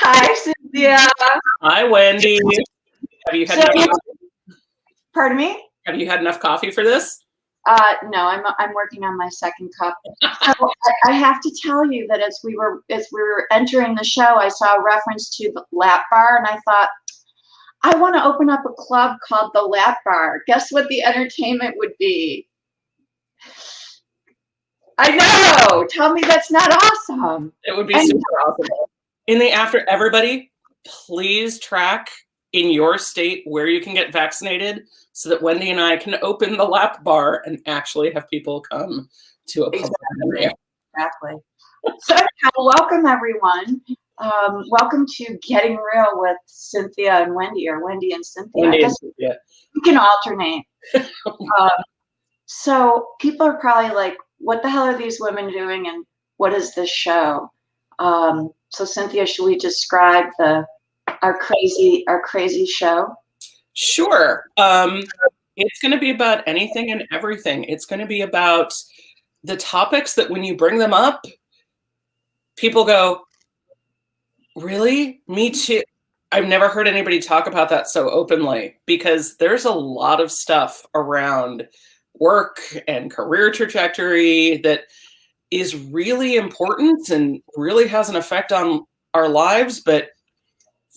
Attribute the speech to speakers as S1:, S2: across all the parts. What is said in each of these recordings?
S1: Hi, Cynthia.
S2: Hi, Wendy. Have you had enough coffee?
S1: Pardon me?
S2: Have you had enough coffee for this?
S1: No, I'm working on my second cup. So I have to tell you that as we were entering the show, I saw a reference to the lap bar, and I thought, I want to open up a club called the Lap Bar. Guess what the entertainment would be? I know. Tell me that's not awesome.
S2: It would be super awesome. Everybody, please track in your state where you can get vaccinated so that Wendy and I can open the lap bar and actually have people come to a public area.
S1: Exactly. So welcome, everyone. Welcome to Getting Real with Cynthia and Wendy, or Wendy and Cynthia.
S2: Wendy
S1: I guess
S2: and Cynthia.
S1: we can alternate. So people are probably like, what the hell are these women doing, and what is this show? So Cynthia, should we describe our crazy show?
S2: Sure. It's going to be about anything and everything. It's going to be about the topics that when you bring them up, people go, really? Me too. I've never heard anybody talk about that so openly, because there's a lot of stuff around work and career trajectory that is really important and really has an effect on our lives, but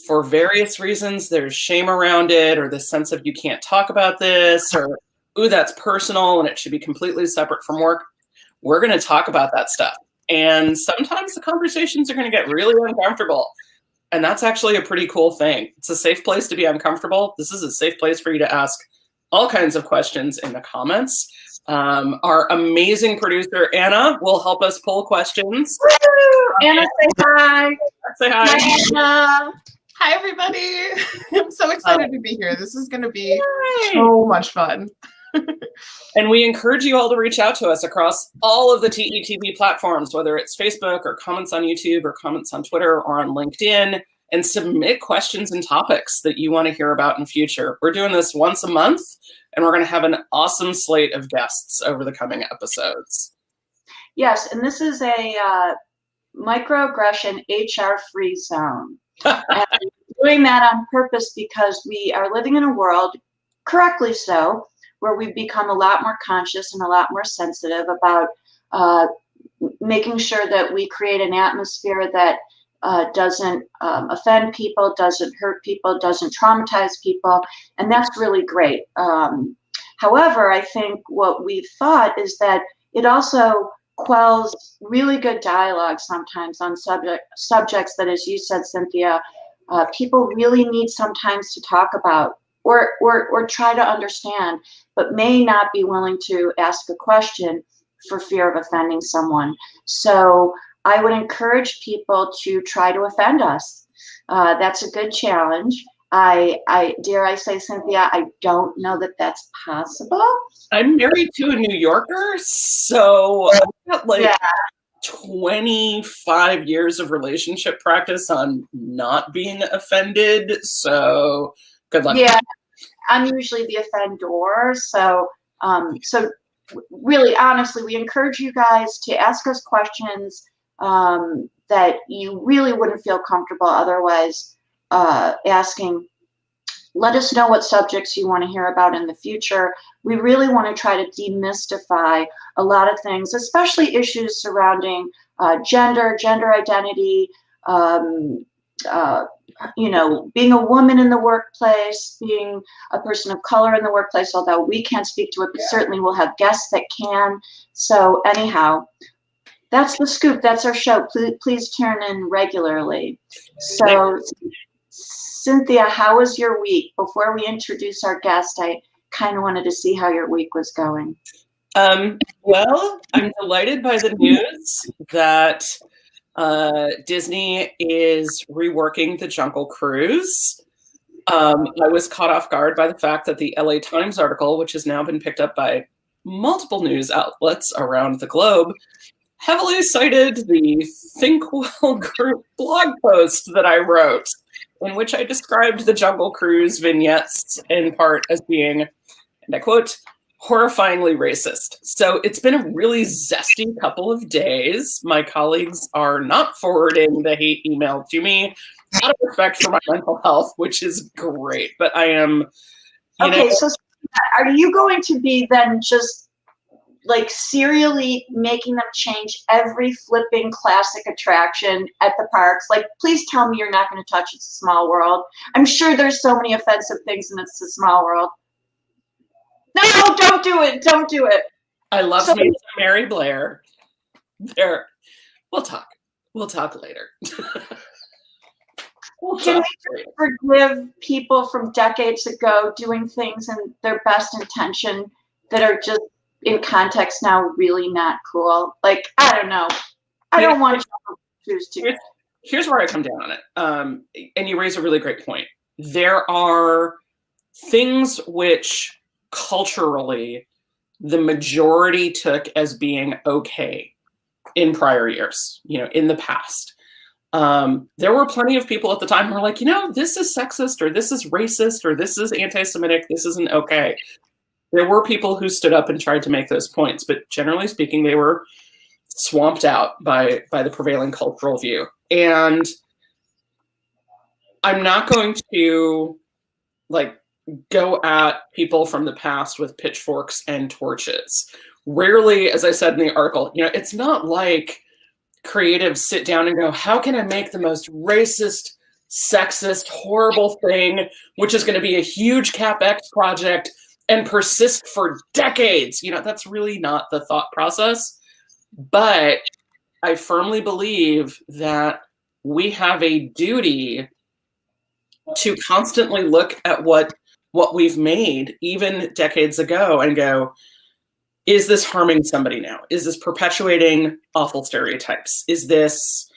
S2: for various reasons, there's shame around it, or the sense of you can't talk about this, or, ooh, that's personal and it should be completely separate from work. We're going to talk about that stuff. And sometimes the conversations are going to get really uncomfortable. And that's actually a pretty cool thing. It's a safe place to be uncomfortable. This is a safe place for you to ask all kinds of questions in the comments. Our amazing producer, Anna, will help us pull questions.
S1: Woo! Anna, say hi.
S2: Say hi.
S1: Hi, Anna.
S3: Hi, everybody. I'm so excited to be here. This is going to be so much fun.
S2: And we encourage you all to reach out to us across all of the TETV platforms, whether it's Facebook or comments on YouTube or comments on Twitter or on LinkedIn, and submit questions and topics that you want to hear about in future. We're doing this once a month, and we're going to have an awesome slate of guests over the coming episodes.
S1: Yes, and this is a microaggression HR-free zone. And doing that on purpose because we are living in a world, correctly so, where we've become a lot more conscious and a lot more sensitive about making sure that we create an atmosphere that doesn't offend people, doesn't hurt people, doesn't traumatize people, and that's really great. However, I think what we've thought is that it also quells really good dialogue sometimes on subjects that, as you said, Cynthia, people really need sometimes to talk about or try to understand, but may not be willing to ask a question for fear of offending someone. So I would encourage people to try to offend us. That's a good challenge. I dare I say, Cynthia, I don't know that that's possible.
S2: I'm married to a New Yorker, so I've got 25 years of relationship practice on not being offended. So good luck.
S1: Yeah, I'm usually the offender. So really, honestly, we encourage you guys to ask us questions that you really wouldn't feel comfortable otherwise asking. Let us know what subjects you want to hear about in the future. We really want to try to demystify a lot of things, especially issues surrounding gender identity, being a woman in the workplace, being a person of color in the workplace, although we can't speak to it, but certainly we'll have guests that can. So anyhow, that's the scoop. That's our show. Please tune in regularly. So Cynthia, how was your week? Before we introduce our guest, I kind of wanted to see how your week was going.
S2: Well, I'm delighted by the news that Disney is reworking the Jungle Cruise. I was caught off guard by the fact that the LA Times article, which has now been picked up by multiple news outlets around the globe, heavily cited the Think Well Group blog post that I wrote, in which I described the Jungle Cruise vignettes in part as being, and I quote, horrifyingly racist. So it's been a really zesty couple of days. My colleagues are not forwarding the hate email to me out of respect for my mental health, which is great. But I am,
S1: okay, so are you going to be then just like serially making them change every flipping classic attraction at the parks? Like, please tell me you're not going to touch It's a Small World. I'm sure there's so many offensive things in It's a Small World. No, don't do it. Don't do it.
S2: I love me some Mary Blair. There, we'll talk. We'll talk later.
S1: Can we just forgive people from decades ago doing things in their best intention that are just in context now really not cool? Like, I don't know. I don't want to choose to.
S2: Here's where I come down on it. And you raise a really great point. There are things which culturally the majority took as being okay in prior years, in the past. There were plenty of people at the time who were like, this is sexist, or this is racist, or this is anti-Semitic, this isn't okay. There were people who stood up and tried to make those points, but generally speaking, they were swamped out by the prevailing cultural view. And I'm not going to go at people from the past with pitchforks and torches. Rarely, as I said in the article, it's not like creatives sit down and go, how can I make the most racist, sexist, horrible thing, which is going to be a huge CapEx project and persist for decades? That's really not the thought process. But I firmly believe that we have a duty to constantly look at what we've made even decades ago and go, is this harming somebody now? Is this perpetuating awful stereotypes? Is this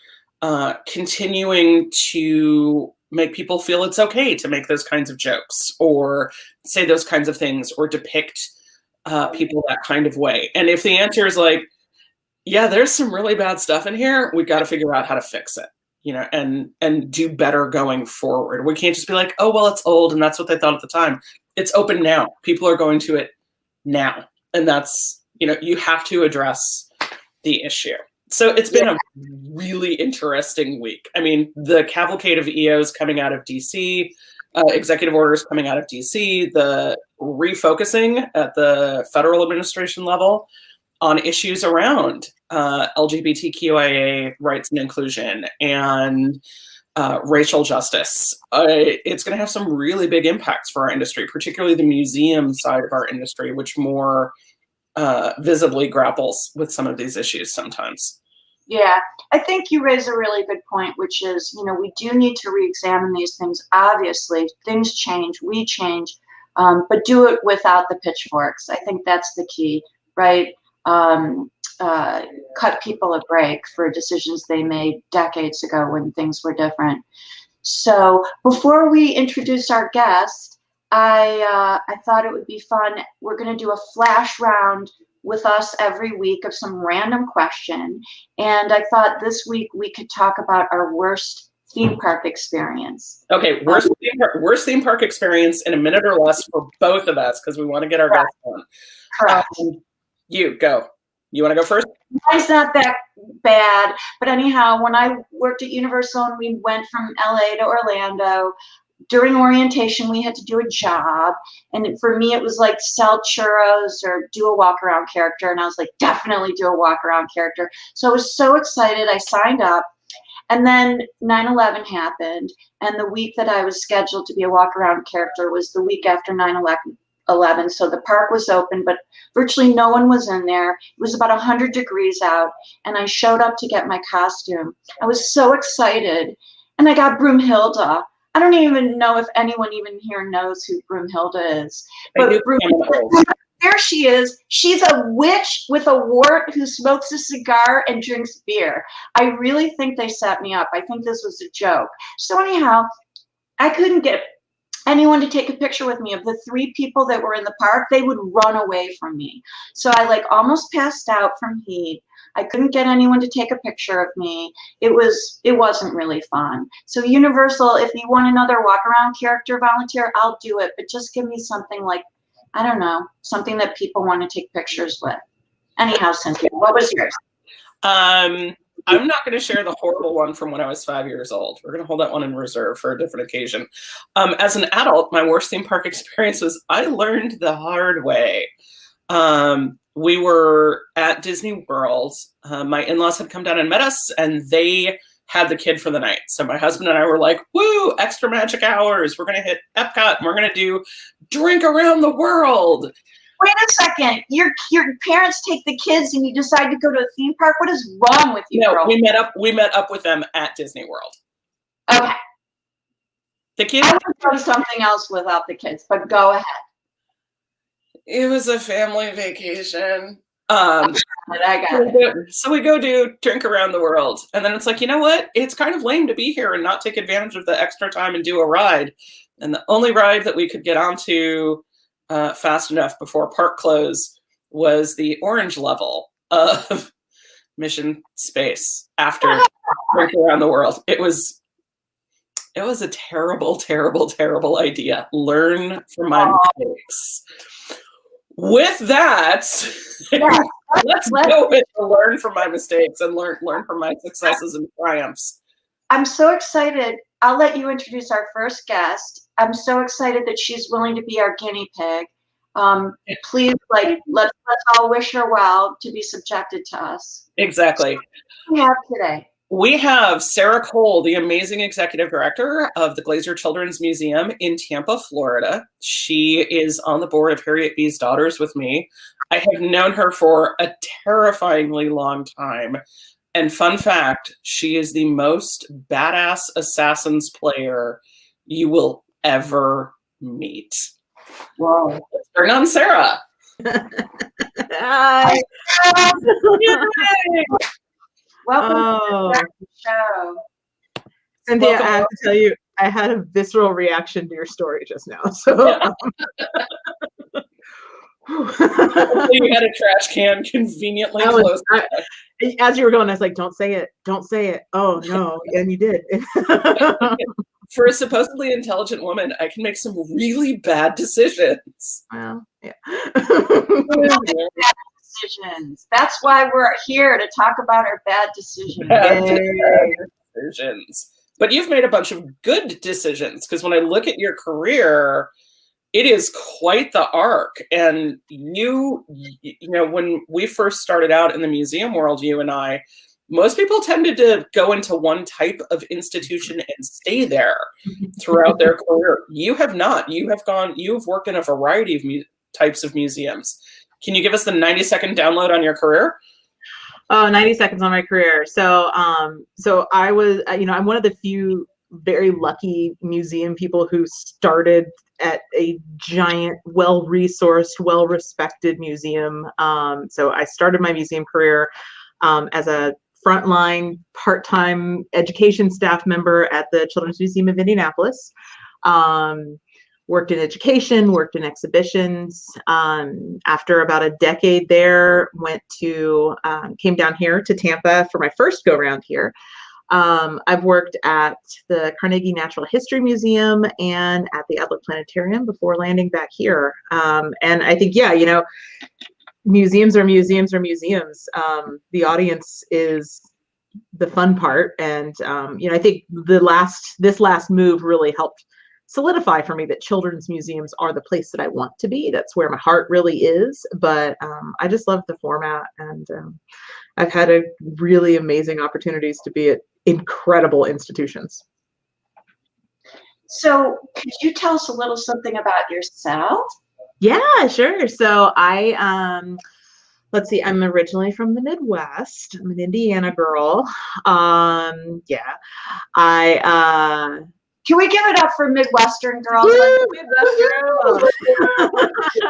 S2: continuing to make people feel it's okay to make those kinds of jokes or say those kinds of things or depict people that kind of way? And if the answer is yeah, there's some really bad stuff in here, we've got to figure out how to fix it, and do better going forward. We can't just be like, oh, well, it's old and that's what they thought at the time. It's open now. People are going to it now. And that's, you have to address the issue. So it's been a really interesting week. I mean, the cavalcade of EOs coming out of DC, executive orders coming out of DC, the refocusing at the federal administration level on issues around LGBTQIA rights and inclusion and racial justice. It's going to have some really big impacts for our industry, particularly the museum side of our industry, which more visibly grapples with some of these issues sometimes.
S1: Yeah, I think you raise a really good point, which is, we do need to re-examine these things. Obviously, things change, we change, but do it without the pitchforks. I think that's the key, right? Cut people a break for decisions they made decades ago when things were different. So before we introduce our guest, I thought it would be fun. We're going to do a flash round with us every week of some random question. And I thought this week we could talk about our worst theme park experience.
S2: Okay, worst theme park experience in a minute or less for both of us, because we want to get our guests on.
S1: Correct.
S2: You go. You want to go first?
S1: Mine's not that bad, but anyhow, when I worked at Universal and we went from LA to Orlando, during orientation we had to do a job, and for me it was like sell churros or do a walk around character, and I was like, definitely do a walk around character. So I was so excited, I signed up, and then 9/11 happened, and the week that I was scheduled to be a walk around character was the week after 9/11, so the park was open, but virtually no one was in there. It was about 100 degrees out, and I showed up to get my costume. I was so excited, and I got Broomhilda. I don't even know if anyone even here knows who Broomhilda is.
S2: I
S1: But
S2: do.
S1: there she is. She's a witch with a wart who smokes a cigar and drinks beer. I really think they set me up. I think this was a joke. So anyhow, I couldn't get anyone to take a picture with me. Of the 3 people that were in the park, they would run away from me. So I like almost passed out from heat. I couldn't get anyone to take a picture of me. It wasn't really fun. So Universal, if you want another walk around character volunteer, I'll do it. But just give me something like, I don't know, something that people want to take pictures with. Anyhow, Cynthia, what was yours?
S2: I'm not going to share the horrible one from when I was 5 years old. We're going to hold that one in reserve for a different occasion. As an adult, my worst theme park experience was I learned the hard way. We were at Disney World. My in-laws had come down and met us, and they had the kid for the night. So my husband and I were like, woo, extra magic hours. We're going to hit Epcot, and we're going to do drink around the world.
S1: Wait a second. Your parents take the kids and you decide to go to a theme park? What is wrong with you,
S2: No,
S1: girl?
S2: we met up with them at Disney World.
S1: Okay.
S2: The kids.
S1: I would go to something else without the kids, but go ahead.
S2: It was a family vacation.
S1: I got it.
S2: So we go do drink around the world. And then it's like, you know what? It's kind of lame to be here and not take advantage of the extra time and do a ride. And the only ride that we could get onto fast enough before park close was the orange level of Mission Space after drink around the world. It was a terrible, terrible, terrible idea. Learn from my mistakes. With that, let's go with learn from my mistakes and learn from my successes and triumphs.
S1: I'm so excited. I'll let you introduce our first guest. I'm so excited that she's willing to be our guinea pig. Please, let's all wish her well to be subjected to us.
S2: Exactly.
S1: What do we have today?
S2: We have Sarah Cole, the amazing executive director of the Glazer Children's Museum in Tampa, Florida. She is on the board of Harriet B's Daughters with me. I have known her for a terrifyingly long time. And fun fact, she is the most badass Assassins player you will ever meet.
S1: Whoa.
S2: Let's bring on Sarah.
S4: Hi.
S1: Welcome to the show.
S4: Cynthia,
S2: Welcome.
S4: I have to tell you, I had a visceral reaction to your story just now. So
S2: You had a trash can conveniently close.
S4: As you were going, I was like, don't say it. Don't say it. Oh, no. And you did.
S2: For a supposedly intelligent woman, I can make some really bad decisions.
S4: Well, yeah.
S1: Decisions. That's why we're here, to talk about our bad decisions.
S2: Bad decisions. But you've made a bunch of good decisions, because when I look at your career, it is quite the arc. And you know, when we first started out in the museum world, you and I, most people tended to go into one type of institution and stay there throughout their career. You have not. You've worked in a variety of types of museums. Can you give us the 90-second download on your career?
S4: Oh, 90 seconds on my career. So I was, I'm one of the few very lucky museum people who started at a giant, well-resourced, well-respected museum. So I started my museum career as a frontline part-time education staff member at the Children's Museum of Indianapolis. Worked in education, worked in exhibitions. After about a decade there, came down here to Tampa for my first go-round here. I've worked at the Carnegie Natural History Museum and at the Adler Planetarium before landing back here. And I think, museums are museums are museums. The audience is the fun part. And, I think this last move really helped solidify for me that children's museums are the place that I want to be. That's where my heart really is. But I just love the format, and I've had a really amazing opportunities to be at incredible institutions.
S1: So could you tell us a little something about yourself?
S4: Yeah, sure. So let's see, I'm originally from the Midwest. I'm an Indiana girl. I
S1: Can we give it up for Midwestern girls?
S4: Woo, Midwest girl.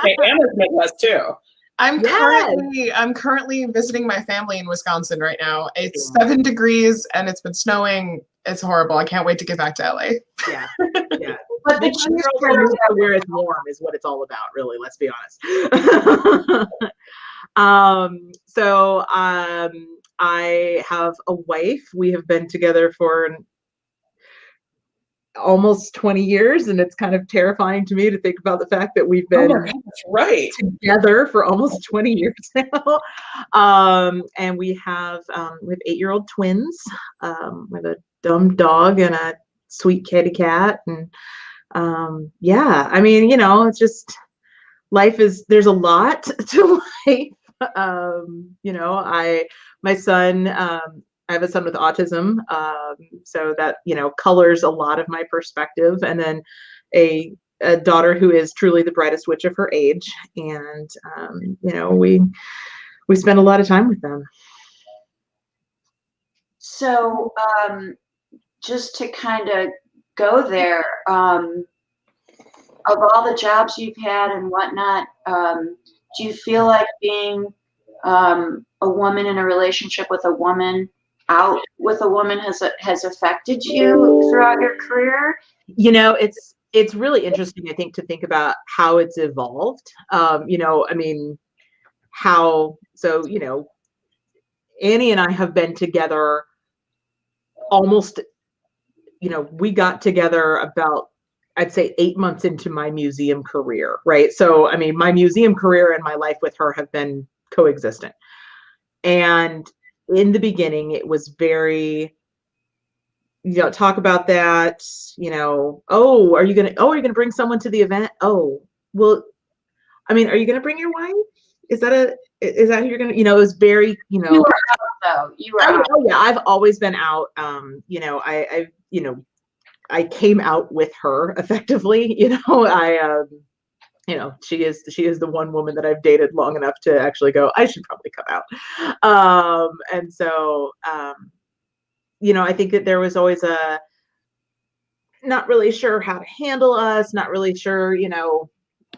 S2: Hey, Anna's Midwest too.
S3: I'm
S4: Yes.
S3: currently visiting my family in Wisconsin right now. It's 7 degrees and it's been snowing. It's horrible. I can't wait to get back to LA.
S4: Yeah. Yeah.
S1: But the
S4: Midwest
S1: cheese
S4: girls
S1: curds
S4: move to where it's warm is what it's all about, really. Let's be honest. I have a wife. We have been together for almost 20 years, and it's kind of terrifying to me to think about the fact that we've been
S2: That's right.
S4: together for almost 20 years now. And we have 8-year-old twins. We have a dumb dog and a sweet kitty cat. And yeah, I mean, it's just there's a lot to life. My son, I have a son with autism, so that colors a lot of my perspective, and then a daughter who is truly the brightest witch of her age, and we spend a lot of time with them.
S1: So just to kind of go there, of all the jobs you've had and whatnot, do you feel like being a woman in a relationship with a woman, out with a woman, has affected you throughout your career?
S4: It's really interesting, I think, to think about how it's evolved. Annie and I have been together almost, we got together about, I'd say, 8 months into my museum career, right? So, I mean, my museum career and my life with her have been coexistent. And in the beginning, it was very, talk about that, oh, are you gonna bring someone to the event? Oh, well, I mean, are you gonna bring your wife? Is that who you're gonna, it was very,
S1: You were out though. You were out.
S4: Oh yeah, I've always been out. I came out with her effectively. She is the one woman that I've dated long enough to actually go, I should probably come out. And so, I think that there was always not really sure how to handle us, not really sure,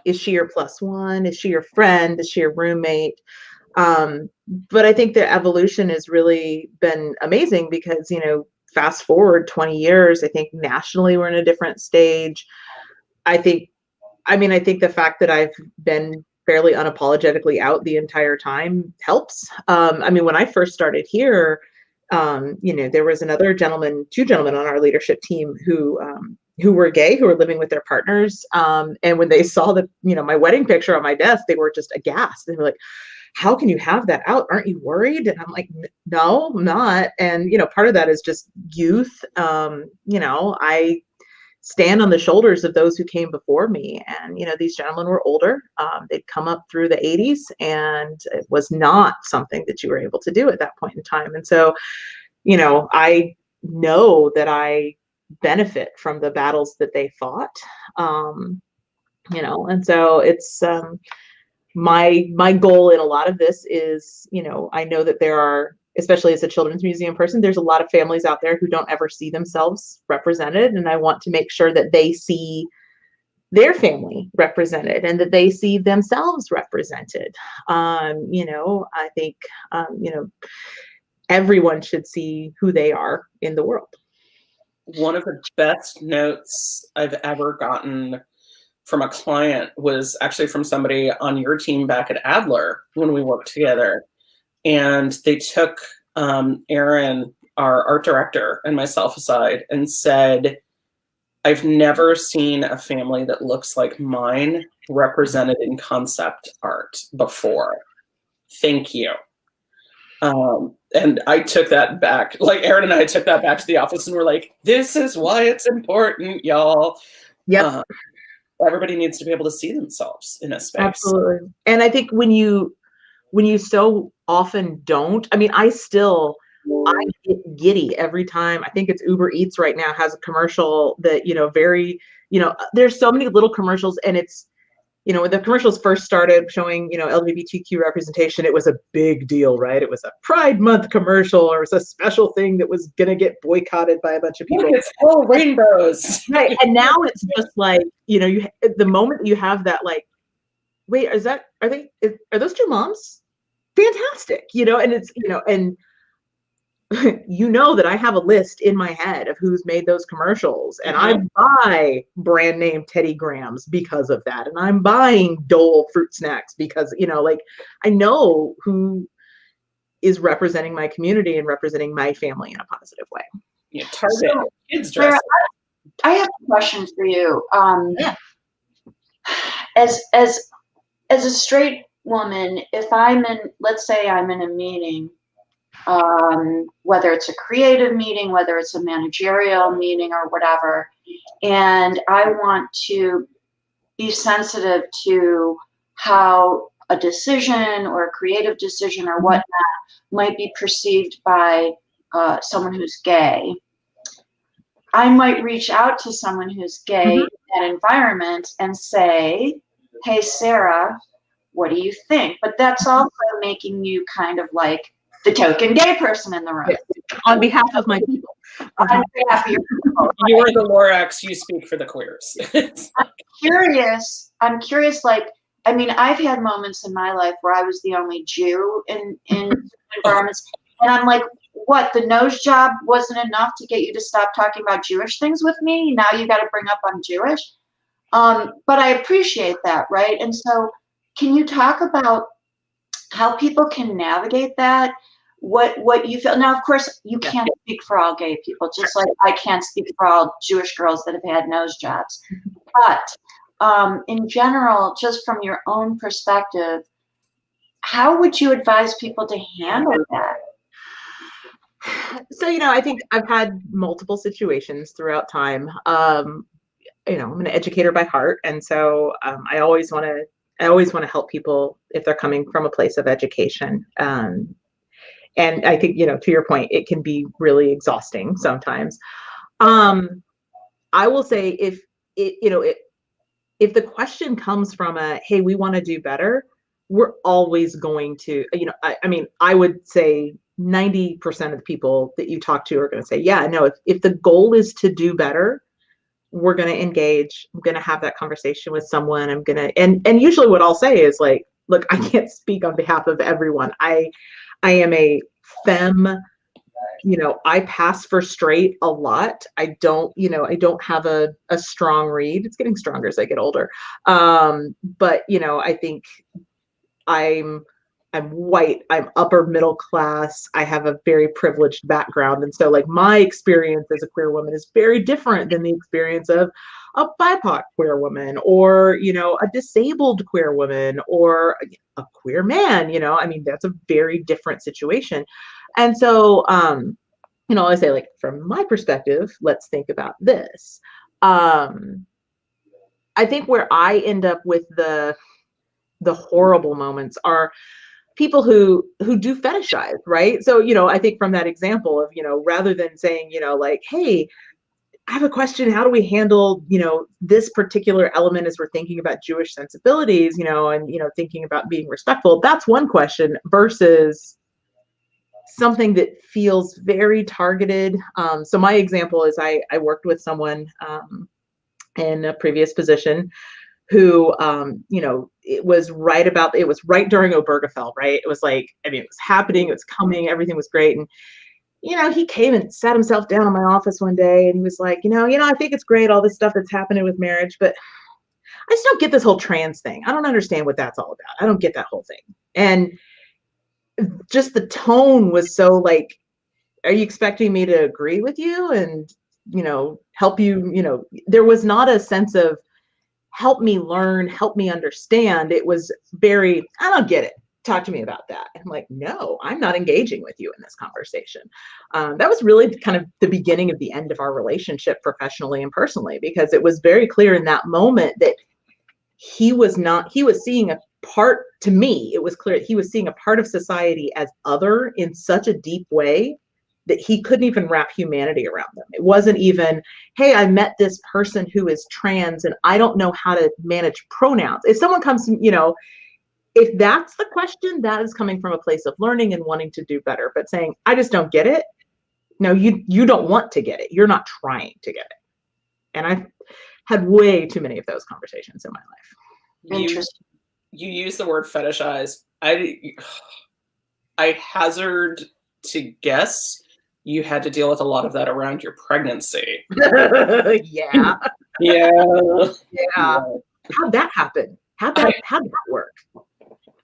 S4: is she your plus one? Is she your friend? Is she your roommate? But I think the evolution has really been amazing because, fast forward 20 years, I think nationally we're in a different stage. I think the fact that I've been fairly unapologetically out the entire time helps. When I first started here, there was two gentlemen on our leadership team who were gay, who were living with their partners. And when they saw my wedding picture on my desk, they were just aghast. They were like, how can you have that out? Aren't you worried? And I'm like, no, I'm not. And, part of that is just youth. I stand on the shoulders of those who came before me. And, these gentlemen were older. They'd come up through the 80s, and it was not something that you were able to do at that point in time. And so, I know that I benefit from the battles that they fought. And so it's, my goal in a lot of this is, I know that there are, especially as a children's museum person, there's a lot of families out there who don't ever see themselves represented. And I want to make sure that they see their family represented and that they see themselves represented. I think, everyone should see who they are in the world.
S2: One of the best notes I've ever gotten from a client was actually from somebody on your team back at Adler when we worked together. And they took Erin, our art director, and myself aside and said, I've never seen a family that looks like mine represented in concept art before. Thank you. And I took that back, like Erin and I took that back to the office and we're like, this is why it's important, y'all.
S4: Yep.
S2: Everybody needs to be able to see themselves in a space.
S4: Absolutely. And I think when you so often don't, I get giddy every time. I think it's Uber Eats right now has a commercial that, there's so many little commercials, and it's, when the commercials first started showing, LGBTQ representation, it was a big deal, right? It was a Pride Month commercial, or it was a special thing that was going to get boycotted by a bunch of people.
S2: It's all rainbows.
S4: Right. And now it's just like, the moment you have that, like, wait, are those two moms? Fantastic. And it's, and that I have a list in my head of who's made those commercials, and I buy brand name Teddy Grahams because of that, and I'm buying Dole fruit snacks because I know who is representing my community and representing my family in a positive way.
S2: Yeah, Target kids dress.
S1: Sarah, I have a question for you.
S4: Yeah.
S1: As a straight woman, if let's say I'm in a meeting, whether it's a creative meeting, whether it's a managerial meeting or whatever, and I want to be sensitive to how a decision or a creative decision or whatnot might be perceived by someone who's gay, I might reach out to someone who's gay in that environment and say, hey, Sarah, what do you think? But that's also making you kind of like the token gay person in the room.
S4: Yes. On behalf of my people.
S1: On behalf of your people.
S2: You are the Lorax, you speak for the queers.
S1: I'm curious, like, I mean, I've had moments in my life where I was the only Jew in environments, and I'm like, what, the nose job wasn't enough to get you to stop talking about Jewish things with me? Now you got to bring up I'm Jewish? But I appreciate that, right? And so can you talk about how people can navigate that? What you feel? Now, of course, you can't speak for all gay people, just like I can't speak for all Jewish girls that have had nose jobs. But in general, just from your own perspective, how would you advise people to handle that?
S4: So, I think I've had multiple situations throughout time. I'm an educator by heart, and so I always want to help people if they're coming from a place of education. And I think, to your point, it can be really exhausting sometimes. I will say if the question comes from hey, we want to do better, we're always going to, I would say 90% of the people that you talk to are going to say, yeah, no, if the goal is to do better, we're going to engage. I'm going to have that conversation with someone. I'm going to, and usually what I'll say is like, look, I can't speak on behalf of everyone. I am a femme, I pass for straight a lot. I don't have a strong read. It's getting stronger as I get older. But I think I'm white, I'm upper middle class, I have a very privileged background. And so like my experience as a queer woman is very different than the experience of a BIPOC queer woman, or, a disabled queer woman, or a queer man, that's a very different situation. And so, I say, like, from my perspective, let's think about this. I think where I end up with the horrible moments are people who do fetishize, right? So, I think from that example of, rather than saying, like, hey, I have a question, how do we handle, this particular element as we're thinking about Jewish sensibilities, and, thinking about being respectful, that's one question versus something that feels very targeted. So my example is I worked with someone in a previous position who, it was right during Obergefell, right? It was like, it was happening, it was coming, everything was great. And, he came and sat himself down in my office one day and he was like, I think it's great, all this stuff that's happening with marriage, but I just don't get this whole trans thing. I don't understand what that's all about. I don't get that whole thing. And just the tone was so like, are you expecting me to agree with you and, help you, there was not a sense of help me learn, help me understand. It was very, I don't get it. Talk to me about that. And I'm like, no, I'm not engaging with you in this conversation. That was really kind of the beginning of the end of our relationship professionally and personally, because it was very clear in that moment that he was seeing a part, to me, it was clear that he was seeing a part of society as other in such a deep way that he couldn't even wrap humanity around them. It wasn't even, hey, I met this person who is trans and I don't know how to manage pronouns. If someone comes to, you know, if that's the question, that is coming from a place of learning and wanting to do better. But saying, I just don't get it. No, you don't want to get it. You're not trying to get it. And I've had way too many of those conversations in my life.
S1: Interesting.
S2: You use the word fetishize. I hazard to guess you had to deal with a lot of that around your pregnancy.
S4: Yeah.
S2: Yeah.
S4: Yeah. How'd that happen? How'd that work?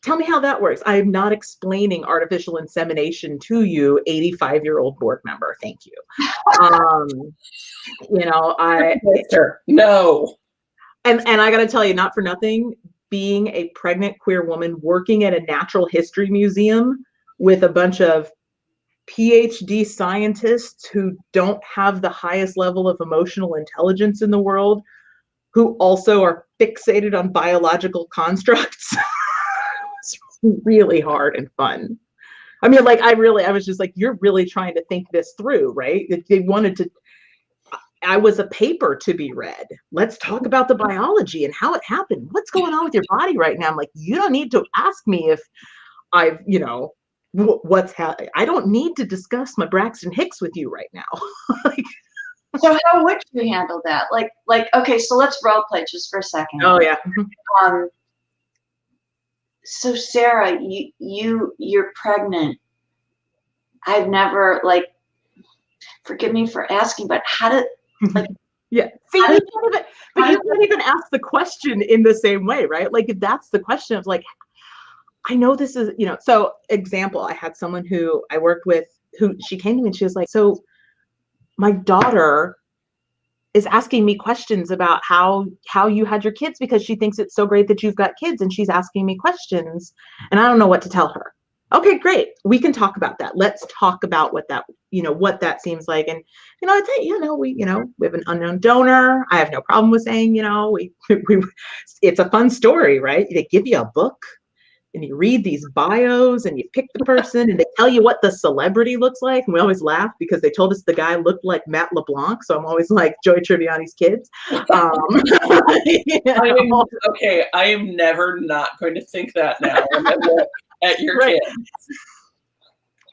S4: Tell me how that works. I am not explaining artificial insemination to you, 85-year-old board member. Thank you. You know,
S2: no.
S4: And I got to tell you, not for nothing, being a pregnant queer woman working at a natural history museum with a bunch of PhD scientists who don't have the highest level of emotional intelligence in the world, who also are fixated on biological constructs. It's really hard and fun. I mean, like, I was just like, you're really trying to think this through, right? They wanted to, I was a paper to be read. Let's talk about the biology and how it happened. What's going on with your body right now? I'm like, you don't need to ask me if I've, you know, what's happening. I don't need to discuss my Braxton Hicks with you right now. Like,
S1: so how would you handle that? Like, okay, so let's role play just for a second.
S4: oh yeah.
S1: So Sarah, you're pregnant. I've never, like, forgive me for asking, but how did, like,
S4: yeah. See, you can't even ask the question in the same way, right? Like, if that's the question of like, I know this is, you know, so example, I had someone who I worked with who she came to me and she was like, so my daughter is asking me questions about how you had your kids because she thinks it's so great that you've got kids and she's asking me questions and I don't know what to tell her. Okay, great. We can talk about that. Let's talk about what that, you know, what that seems like. And, you know, I'd say, we have an unknown donor. I have no problem with saying, you know, we it's a fun story, right? They give you a book and you read these bios and you pick the person and they tell you what the celebrity looks like. And we always laugh because they told us the guy looked like Matt LeBlanc. So I'm always like Joey Tribbiani's kids.
S2: Okay, I am never not going to think that now at your
S4: right.
S2: kids.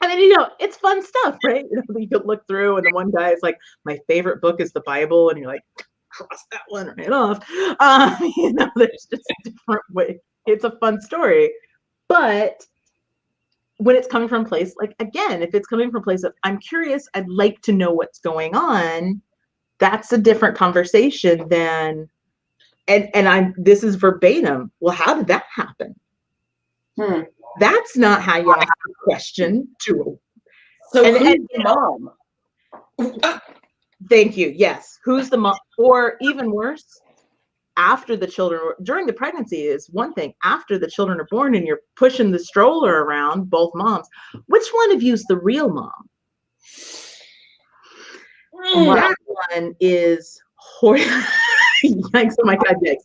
S4: I mean, you know, it's fun stuff, right? You know, you could look through and the one guy is like, my favorite book is the Bible. And you're like, cross that one right off. You know, there's just a different way. It's a fun story. But when it's coming from a place, like, again, if it's coming from a place of, I'm curious, I'd like to know what's going on, that's a different conversation than, this is verbatim. Well, how did that happen? That's not how you ask a question to.
S2: So who's the mom?
S4: Thank you. Yes. Who's the mom? Or even worse, after the children, during the pregnancy is one thing. After the children are born and you're pushing the stroller around, both moms, which one of you is the real mom? That one is horrible. Yikes, oh my God, yikes,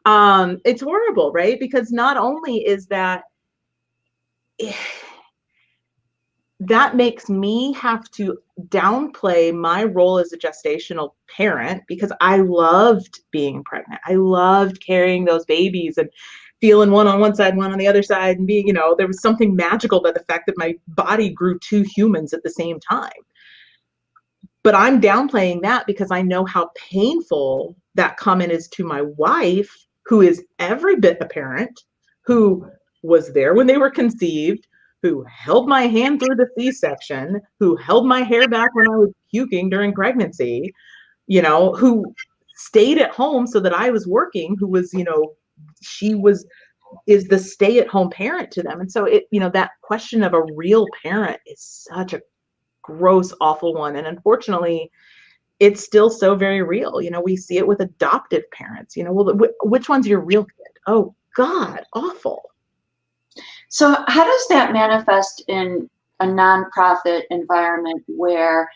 S4: 100%. It's horrible, right? Because not only is that, that makes me have to downplay my role as a gestational parent because I loved being pregnant. I loved carrying those babies and feeling one on one side, one on the other side, and being, you know, there was something magical about the fact that my body grew two humans at the same time. But I'm downplaying that because I know how painful that comment is to my wife, who is every bit a parent, who was there when they were conceived, who held my hand through the C-section, who held my hair back when I was puking during pregnancy, you know, who stayed at home so that I was working, who was, you know, is the stay-at-home parent to them. And so it, you know, that question of a real parent is such a gross, awful one. And unfortunately, it's still so very real. You know, we see it with adoptive parents, you know, well, which one's your real kid? Oh God, awful.
S1: So how does that manifest in a nonprofit environment where,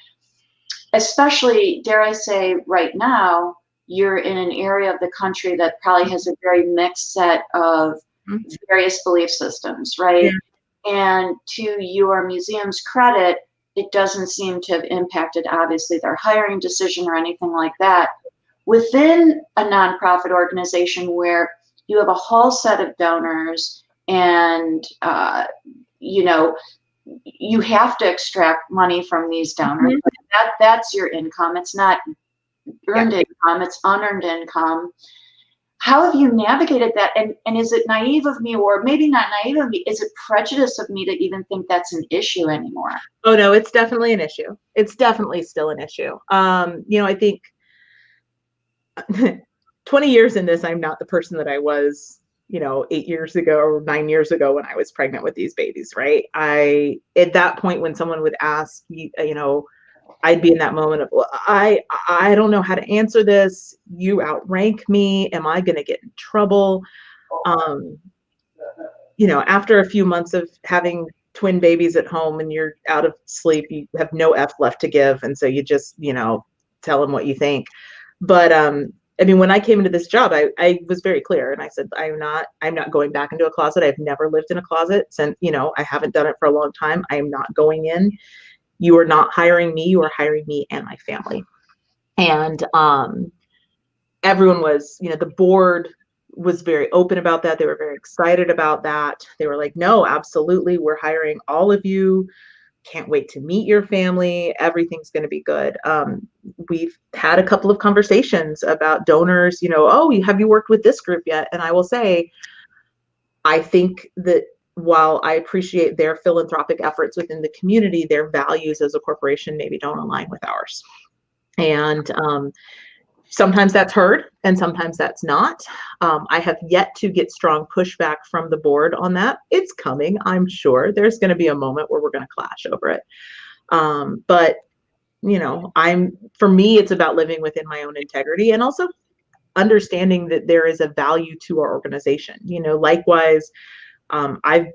S1: especially, dare I say, right now, you're in an area of the country that probably has a very mixed set of various belief systems, right? Yeah. And to your museum's credit, it doesn't seem to have impacted, obviously, their hiring decision or anything like that. Within a nonprofit organization where you have a whole set of donors and, you know, you have to extract money from these donors.
S4: Mm-hmm.
S1: That's your income. It's not earned income, it's unearned income. How have you navigated that? And is it naive of me, or maybe not naive of me, is it prejudice of me to even think that's an issue anymore?
S4: Oh no, it's definitely an issue. It's definitely still an issue. You know, I think 20 years in this, I'm not the person that I was, you know, 8 years ago or 9 years ago when I was pregnant with these babies, right? At that point, when someone would ask, you know, I'd be in that moment of, well, I don't know how to answer this. You outrank me. Am I going to get in trouble? You know, after a few months of having twin babies at home and you're out of sleep, you have no F left to give. And so you just, you know, tell them what you think. But I mean, when I came into this job, I was very clear, and I said, I'm not going back into a closet. I've never lived in a closet since, you know, I haven't done it for a long time. I am not going in. You are not hiring me. You are hiring me and my family. And everyone was, you know, the board was very open about that. They were very excited about that. They were like, no, absolutely. We're hiring all of you. Can't wait to meet your family. Everything's going to be good. We've had a couple of conversations about donors, you know, oh, have you worked with this group yet? And I will say, I think that while I appreciate their philanthropic efforts within the community, their values as a corporation maybe don't align with ours. And sometimes that's heard and sometimes that's not. I have yet to get strong pushback from the board on that. It's coming, I'm sure. There's going to be a moment where we're going to clash over it. But, you know, for me, it's about living within my own integrity and also understanding that there is a value to our organization. You know, likewise, I've,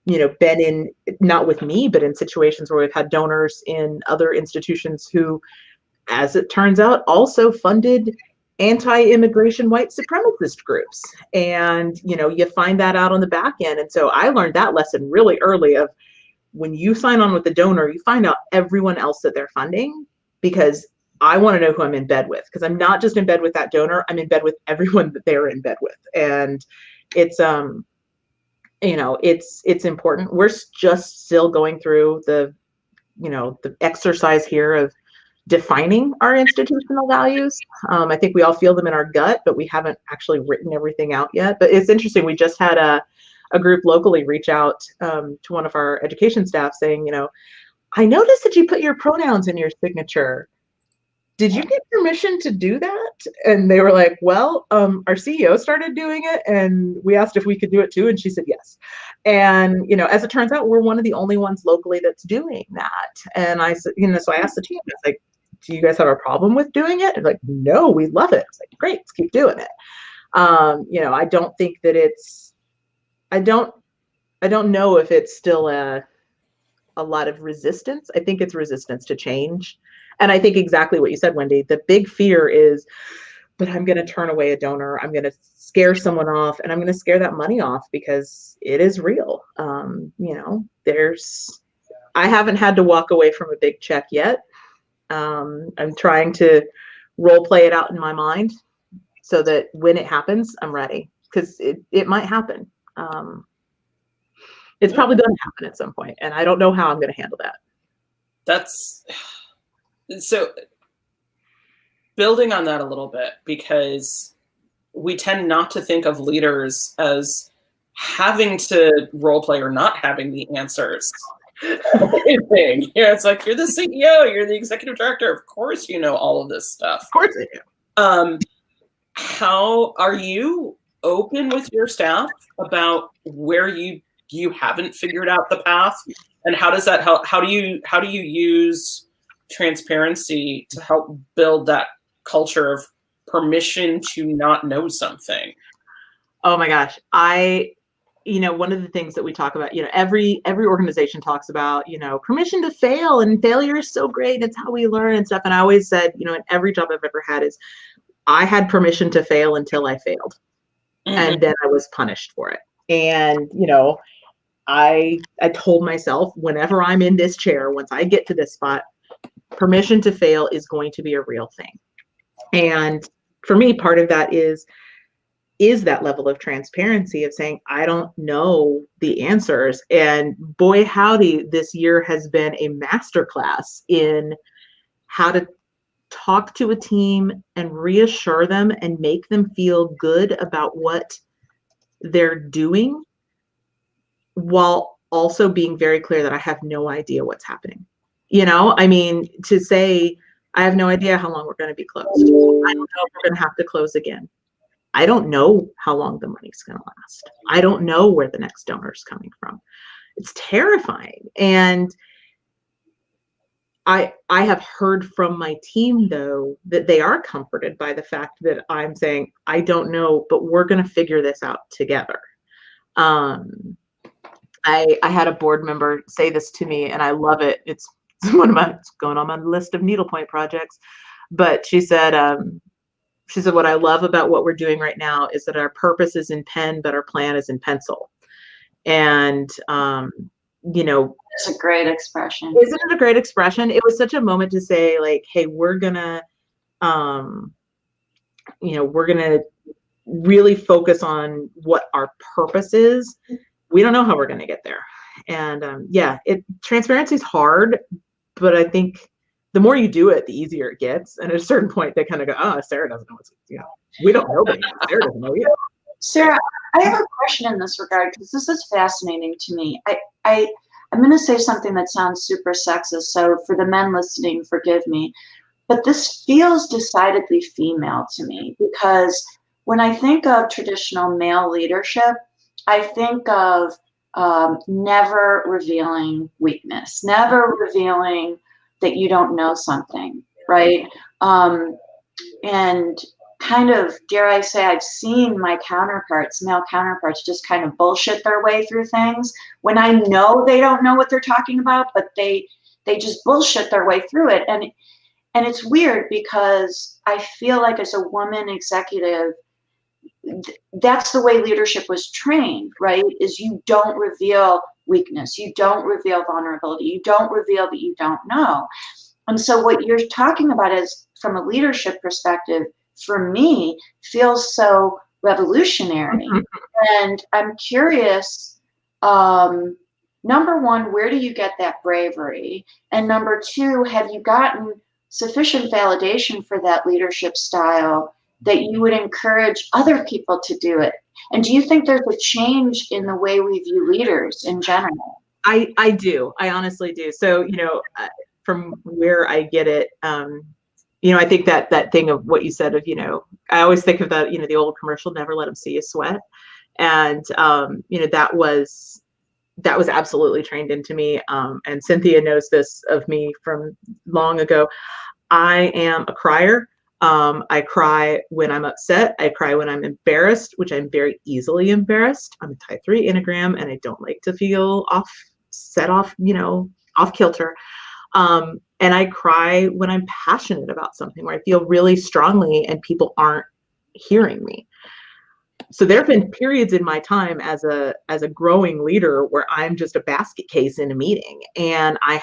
S4: you know, been in, not with me, but in situations where we've had donors in other institutions who, as it turns out, also funded anti-immigration white supremacist groups. And, you know, you find that out on the back end. And so I learned that lesson really early of when you sign on with the donor, you find out everyone else that they're funding, because I want to know who I'm in bed with, because I'm not just in bed with that donor, I'm in bed with everyone that they're in bed with. And it's, you know, it's important. We're just still going through the, you know, the exercise here of defining our institutional values. I think we all feel them in our gut, but we haven't actually written everything out yet. But it's interesting. We just had a group locally reach out to one of our education staff saying, you know, I noticed that you put your pronouns in your signature. Did you get permission to do that? And they were like, well, our CEO started doing it and we asked if we could do it too. And she said, yes. And, you know, as it turns out, we're one of the only ones locally that's doing that. And I said, you know, so I asked the team, I was like, do you guys have a problem with doing it? And like, no, we love it. It's like, great, let's keep doing it. You know, I don't think that it's, I don't know if it's still a lot of resistance. I think it's resistance to change. And I think exactly what you said, Wendy, the big fear is, but I'm going to turn away a donor. I'm going to scare someone off, and I'm going to scare that money off because it is real. You know, I haven't had to walk away from a big check yet. I'm trying to role play it out in my mind so that when it happens, I'm ready, because it might happen. It's probably going to happen at some point, and I don't know how I'm going to handle that.
S2: That's so, building on that a little bit, because we tend not to think of leaders as having to role play or not having the answers. Anything. Yeah, it's like, you're the CEO, you're the executive director. Of course you know all of this stuff.
S4: Of course I do.
S2: How are you open with your staff about where you haven't figured out the path, and how does that help? How do you use transparency to help build that culture of permission to not know something?
S4: Oh my gosh. You know, one of the things that we talk about, you know, every organization talks about, you know, permission to fail, and failure is so great. It's how we learn and stuff. And I always said, you know, in every job I've ever had is I had permission to fail until I failed. Mm-hmm. And then I was punished for it. And, you know, I told myself, whenever I'm in this chair, once I get to this spot, permission to fail is going to be a real thing. And for me, part of that is that level of transparency of saying, I don't know the answers. And boy, howdy, this year has been a masterclass in how to talk to a team and reassure them and make them feel good about what they're doing, while also being very clear that I have no idea what's happening. You know, I mean, to say, I have no idea how long we're going to be closed. I don't know if we're going to have to close again. I don't know how long the money's going to last. I don't know where the next donor is coming from. It's terrifying. And I have heard from my team, though, that they are comforted by the fact that I'm saying, I don't know, but we're going to figure this out together. I had a board member say this to me, and I love it. It's it's going on my list of needlepoint projects. But she said, what I love about what we're doing right now is that our purpose is in pen, but our plan is in pencil. And, you know,
S1: it's a great expression.
S4: Isn't it a great expression? It was such a moment to say, like, hey, we're gonna, you know, we're gonna really focus on what our purpose is. We don't know how we're gonna get there. And yeah, transparency is hard, but I think the more you do it, the easier it gets. And at a certain point, they kind of go, oh, Sarah doesn't know what's, you know, we don't know, but Sarah doesn't know either.
S1: Sarah, I have a question in this regard, because this is fascinating to me. I'm going to say something that sounds super sexist, so for the men listening, forgive me. But this feels decidedly female to me, because when I think of traditional male leadership, I think of never revealing weakness, never revealing that you don't know something, right? And kind of, dare I say, I've seen my counterparts, male counterparts, just kind of bullshit their way through things when I know they don't know what they're talking about, but they just bullshit their way through it. And it's weird, because I feel like as a woman executive, that's the way leadership was trained, right? Is you don't reveal weakness, you don't reveal vulnerability, you don't reveal that you don't know. And so what you're talking about is, from a leadership perspective, for me, feels so revolutionary. And I'm curious, number one, where do you get that bravery? And number two, have you gotten sufficient validation for that leadership style that you would encourage other people to do it? And do you think there's a change in the way we view leaders in general?
S4: I do. I honestly do. So, you know, from where I get it, you know, I think that thing of what you said of, you know, I always think of that, you know, the old commercial, never let them see you sweat. And, you know, that was absolutely trained into me. And Cynthia knows this of me from long ago. I am a crier. I cry when I'm upset. I cry when I'm embarrassed, which I'm very easily embarrassed. I'm a type 3 Enneagram, and I don't like to feel set off, you know, off kilter. And I cry when I'm passionate about something, where I feel really strongly and people aren't hearing me. So there have been periods in my time as a growing leader where I'm just a basket case in a meeting. And I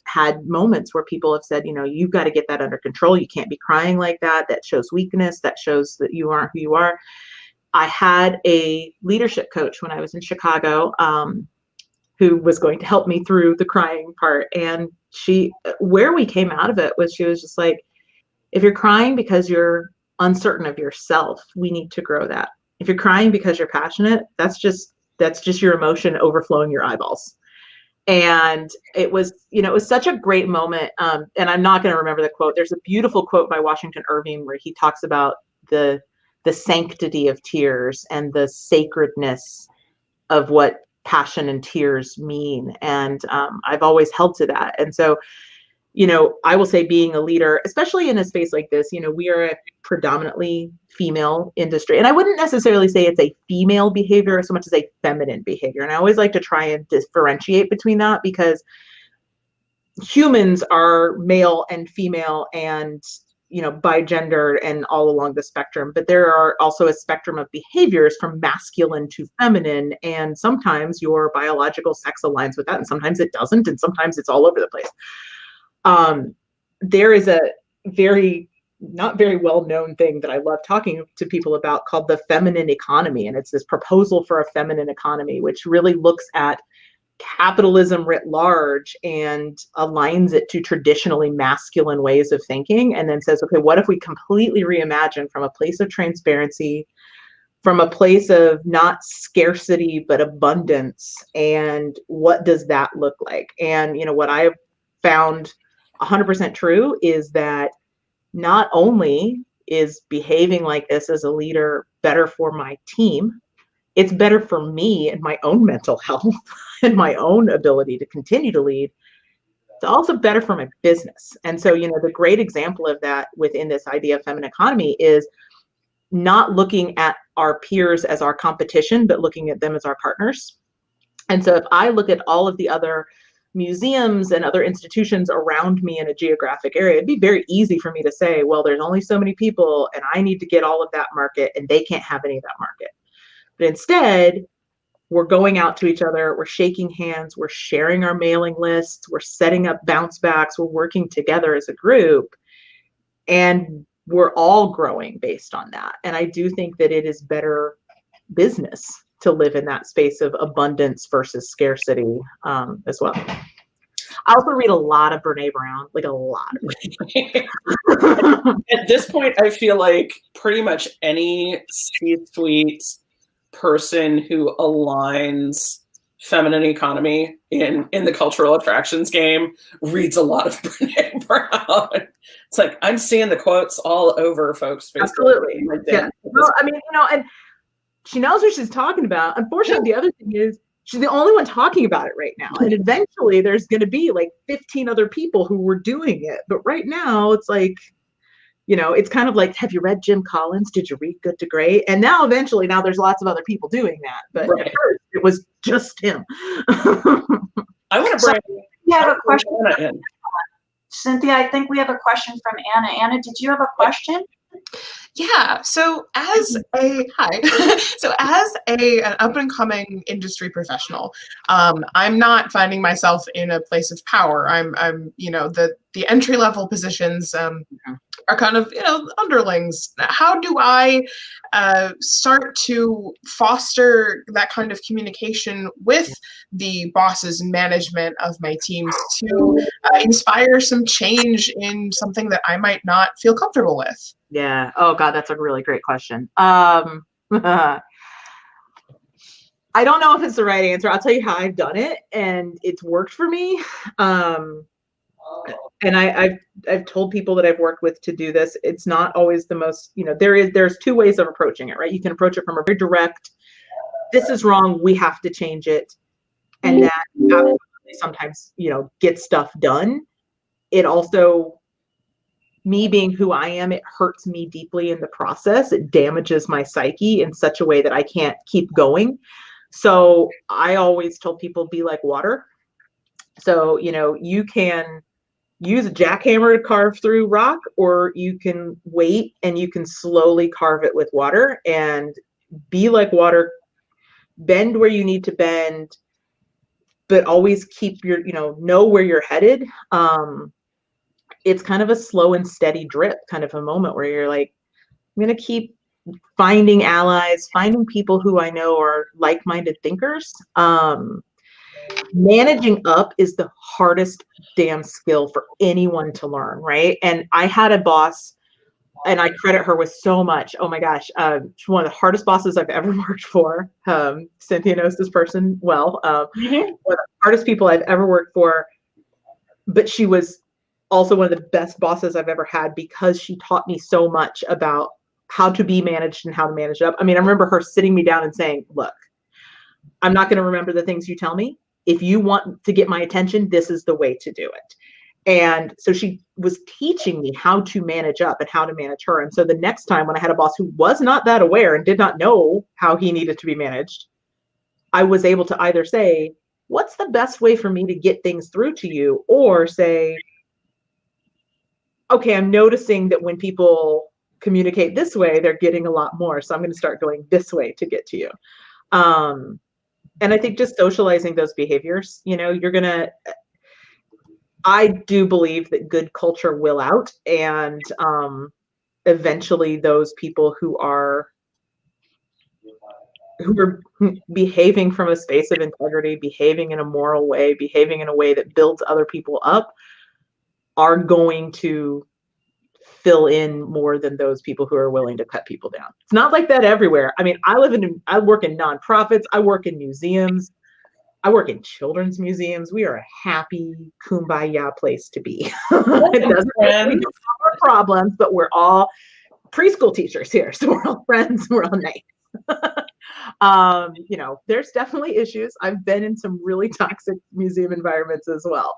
S4: had moments where people have said, you know, you've got to get that under control. You can't be crying like that. That shows weakness. That shows that you aren't who you are. I had a leadership coach when I was in Chicago, who was going to help me through the crying part. And where we came out of it was, she was just like, if you're crying because you're uncertain of yourself, we need to grow that. If you're crying because you're passionate, that's just your emotion overflowing your eyeballs. And it was, you know, it was such a great moment. And I'm not going to remember the quote. There's a beautiful quote by Washington Irving where he talks about the sanctity of tears and the sacredness of what passion and tears mean. And I've always held to that. And so, you know, I will say, being a leader, especially in a space like this, you know, we are a predominantly female industry. And I wouldn't necessarily say it's a female behavior so much as a feminine behavior. And I always like to try and differentiate between that, because humans are male and female, and by gender and all along the spectrum, but there are also a spectrum of behaviors from masculine to feminine, and sometimes your biological sex aligns with that, and sometimes it doesn't, and sometimes it's all over the place. There is a not very well-known thing that I love talking to people about called the feminine economy, and it's this proposal for a feminine economy, which really looks at capitalism writ large and aligns it to traditionally masculine ways of thinking, and then says, okay, what if we completely reimagine from a place of transparency, from a place of not scarcity but abundance, and what does that look like? And what I have found 100% true is that not only is behaving like this as a leader better for my team, it's better for me and my own mental health and my own ability to continue to lead. It's also better for my business. And so, the great example of that within this idea of feminine economy is not looking at our peers as our competition, but looking at them as our partners. And so if I look at all of the other museums and other institutions around me in a geographic area, it'd be very easy for me to say, well, there's only so many people and I need to get all of that market and they can't have any of that market. But instead, we're going out to each other, we're shaking hands, we're sharing our mailing lists, we're setting up bounce backs, we're working together as a group, and we're all growing based on that. And I do think that it is better business to live in that space of abundance versus scarcity as well. I also read a lot of Brene Brown, like a lot of
S2: At this point, I feel like pretty much any C-suite person who aligns feminine economy in the cultural attractions game reads a lot of Brene Brown. It's like I'm seeing the quotes all over folks' Facebook.
S4: Absolutely. Yeah. Well, I mean, and she knows what she's talking about. Unfortunately, the other thing is she's the only one talking about it right now. And eventually there's going to be like 15 other people who were doing it. But right now it's like, it's kind of like, have you read Jim Collins? Did you read Good to Great? And now eventually there's lots of other people doing that. But at first it was just him.
S2: I want to bring
S1: you have a question
S2: Anna in.
S1: Cynthia, I think we have a question from Anna. Anna, did you have a question?
S3: Yeah. So as an up and coming industry professional, I'm not finding myself in a place of power. I'm the entry level positions are kind of underlings. How do I start to foster that kind of communication with the bosses and management of my teams to inspire some change in something that I might not feel comfortable with?
S4: Yeah. Oh God, that's a really great question. I don't know if it's the right answer. I'll tell you how I've done it, and it's worked for me. And I've told people that I've worked with to do this. It's not always the most, there's two ways of approaching it, right? You can approach it from a very direct, this is wrong, we have to change it. And that absolutely sometimes, gets stuff done. It also, me being who I am, it hurts me deeply in the process. It damages my psyche in such a way that I can't keep going. So I always told people, be like water. So, you can use a jackhammer to carve through rock, or you can wait and you can slowly carve it with water, and be like water, bend where you need to bend, but always keep your, know where you're headed. It's kind of a slow and steady drip kind of a moment where you're like, I'm going to keep finding allies, finding people who I know are like-minded thinkers. Managing up is the hardest damn skill for anyone to learn, right? And I had a boss, and I credit her with so much. Oh my gosh, she's one of the hardest bosses I've ever worked for. Cynthia knows this person well. One of the hardest people I've ever worked for, but she was also one of the best bosses I've ever had, because she taught me so much about how to be managed and how to manage up. I mean, I remember her sitting me down and saying, look, I'm not going to remember the things you tell me. If you want to get my attention, this is the way to do it. And so she was teaching me how to manage up and how to manage her. And so the next time when I had a boss who was not that aware and did not know how he needed to be managed, I was able to either say, what's the best way for me to get things through to you? Or say, okay, I'm noticing that when people communicate this way, they're getting a lot more. So I'm going to start going this way to get to you. And I think just socializing those behaviors, I do believe that good culture will out, and eventually those people who are behaving from a space of integrity, behaving in a moral way, behaving in a way that builds other people up, are going to fill in more than those people who are willing to cut people down. It's not like that everywhere. I mean, I work in nonprofits, I work in museums, I work in children's museums. We are a happy, kumbaya place to be. It doesn't mean we don't have our problems, but we're all preschool teachers here, so we're all friends, we're all nice. There's definitely issues. I've been in some really toxic museum environments as well.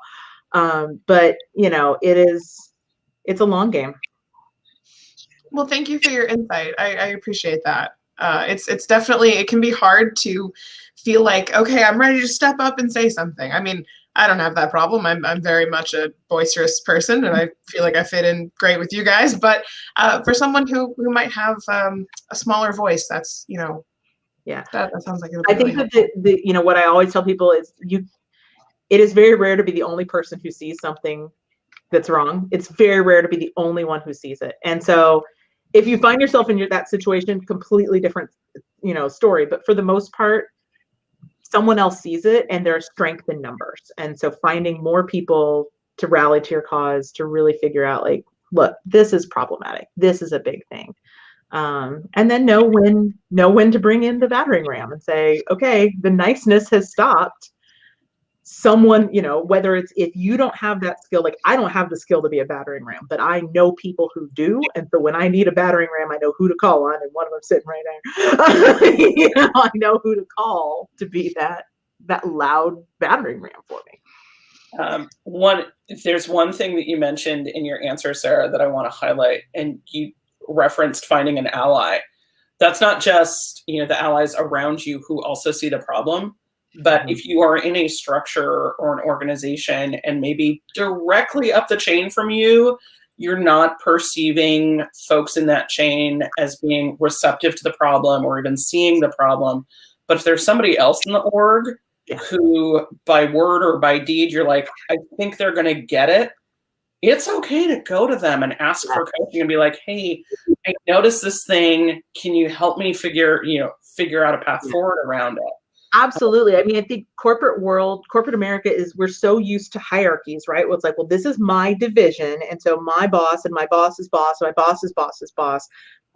S4: But it's a long game.
S3: Well, thank you for your insight. I appreciate that. It's definitely, it can be hard to feel like, okay, I'm ready to step up and say something. I mean, I don't have that problem. I'm very much a boisterous person, and I feel like I fit in great with you guys. But for someone who might have a smaller voice, that's,
S4: yeah,
S3: that sounds like
S4: I think that what I always tell people is it is very rare to be the only person who sees something that's wrong. It's very rare to be the only one who sees it. And so if you find yourself in that situation, completely different, story. But for the most part, someone else sees it, and there's strength in numbers. And so finding more people to rally to your cause, to really figure out, like, look, this is problematic. This is a big thing. And then know when to bring in the battering ram and say, okay, the niceness has stopped. Someone, whether it's, if you don't have that skill, like I don't have the skill to be a battering ram, but I know people who do. And so when I need a battering ram, I know who to call on, and one of them sitting right there. I know who to call to be that loud battering ram for me.
S2: There's one thing that you mentioned in your answer, Sarah, that I want to highlight, and you referenced finding an ally. That's not just, the allies around you who also see the problem. But if you are in a structure or an organization and maybe directly up the chain from you, you're not perceiving folks in that chain as being receptive to the problem or even seeing the problem. But if there's somebody else in the org who by word or by deed, you're like, I think they're going to get it. It's okay to go to them and ask for coaching and be like, hey, I noticed this thing. Can you help me figure out a path forward around it?
S4: Absolutely. I mean, I think corporate America we're so used to hierarchies, right? Well, it's like, well, this is my division. And so my boss and my boss's boss, my boss's boss's boss.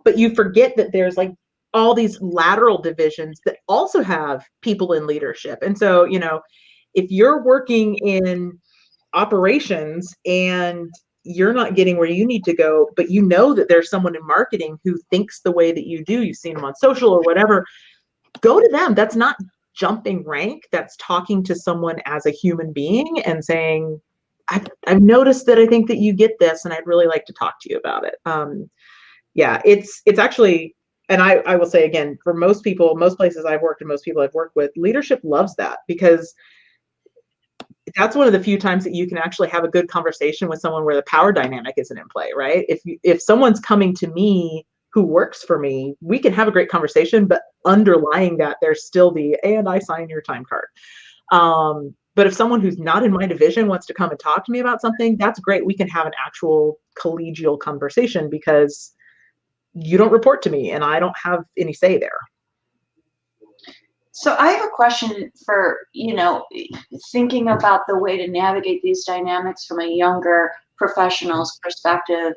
S4: But you forget that there's like all these lateral divisions that also have people in leadership. And so, if you're working in operations and you're not getting where you need to go, but that there's someone in marketing who thinks the way that you do, you've seen them on social or whatever, go to them. That's not jumping rank. That's talking to someone as a human being and saying, I've noticed that I think that you get this, and I'd really like to talk to you about it. It's actually, and I will say again, for most people, most places I've worked and most people I've worked with, leadership loves that, because that's one of the few times that you can actually have a good conversation with someone where the power dynamic isn't in play, right? If someone's coming to me who works for me, we can have a great conversation, but underlying that, there's still and I sign your time card. But if someone who's not in my division wants to come and talk to me about something, that's great. We can have an actual collegial conversation, because you don't report to me and I don't have any say there.
S1: So I have a question for, thinking about the way to navigate these dynamics from a younger professional's perspective.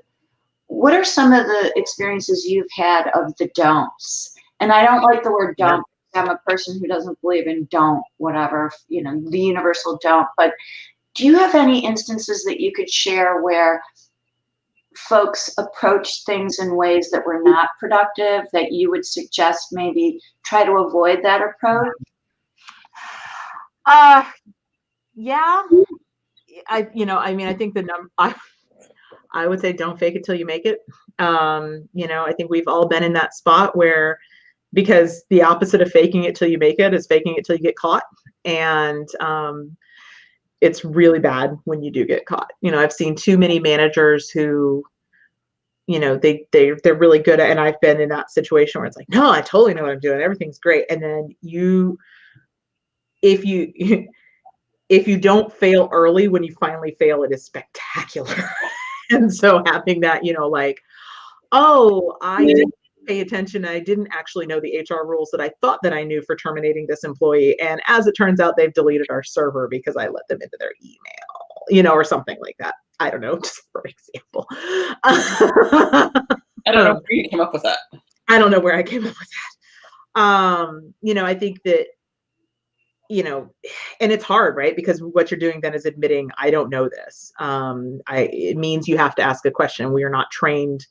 S1: What are some of the experiences you've had of the don'ts? And I don't like the word don't. I'm a person who doesn't believe in don't, whatever, the universal don't. But do you have any instances that you could share where folks approached things in ways that were not productive, that you would suggest maybe try to avoid that approach?
S4: Yeah. I think I would say don't fake it till you make it. I think we've all been in that spot where, because the opposite of faking it till you make it is faking it till you get caught. And it's really bad when you do get caught. You know, I've seen too many managers who, you know, they're really good at, and I've been in that situation where it's like, no, I totally know what I'm doing. Everything's great. And then if you don't fail early, when you finally fail, it is spectacular. And so having that, you know, like, oh, I didn't pay attention. I didn't actually know the HR rules that I thought that I knew for terminating this employee. And as it turns out, they've deleted our server because I let them into their email, you know, or something like that. I don't know, just for example.
S2: I don't know where you came up with that.
S4: I don't know where I came up with that. You know, I think that, you know, and it's hard, right? Because what you're doing then is admitting, I don't know this. It means you have to ask a question. We are not trained